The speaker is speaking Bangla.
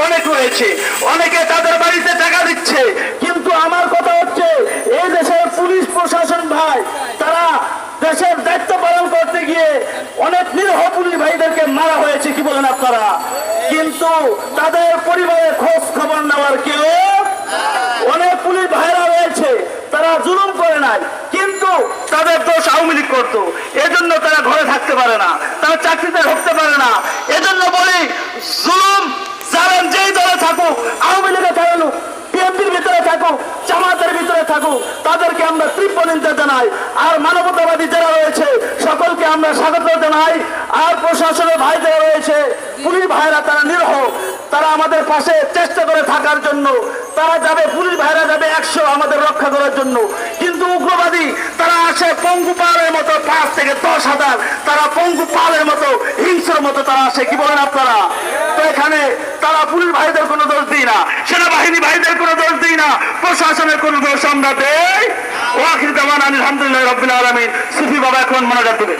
অনেক রয়েছে, অনেকে তাদের বাড়িতে টাকা দিচ্ছে, কিন্তু আমার কথা হচ্ছে এই দেশের পুলিশ প্রশাসন ভাই তারা দেশের দায়িত্ব পালন করতে গিয়ে অনেক নিরীহ পুলিশ ভাইদেরকে মারা হয়েছে, কি বলেন আপনারা? কিন্তু তাদের পরিবারের খোঁজ খবর নেওয়ার কেউ, অনেক পুলিশ ভাইরা রয়েছে তারা জুলুম করে নাই, কিন্তু তাদের দোষ আওয়ামী লীগ করতো, এজন্য তারা ঘরে থাকতে পারে না, তারা চাকরিতে ঢুকতে পারে না। এজন্য বলি জুলুম যারা যেই দলে থাকুক, আওয়ামী লীগে থাকুক, বিএনপির ভিতরে থাকুক, জামাতের ভিতরে থাকুক, তাদেরকে আমরা তীব্র নিন্দা জানাই। আর মানবতাবাদী যারা রয়েছে সকলকে আমরা স্বাগত জানাই। আর প্রশাসনের ভাই যারা রয়েছে, পুলিশ ভাইরা তারা নিরীহ, তারা আমাদের পাশে চেষ্টা করে থাকার জন্য তারা যাবে, পুলিশ ভাইরা যাবে 100 আমাদের রক্ষা করার জন্য। কিন্তু উগ্রবাদী তারা আসে পঙ্গু পাহাড়ের মতো, 5 থেকে 10,000 তারা পঙ্গু পাহাড়ের মতো, হিংস্র মতো তারা আসে, কি বলেন আপনারা? তো এখানে তারা পুলিশ ভাইদের কোনো দোষ দিই না, সেনাবাহিনী ভাইদের কোনো দোষ দিই না, প্রশাসনের কোনো দোষ আমরা দেই। ওয়াখির দাওয়ানা আলহামদুলিল্লাহ রাব্বিল আলামিন। সুফি বাবা এখন মোনাজাত দেবে।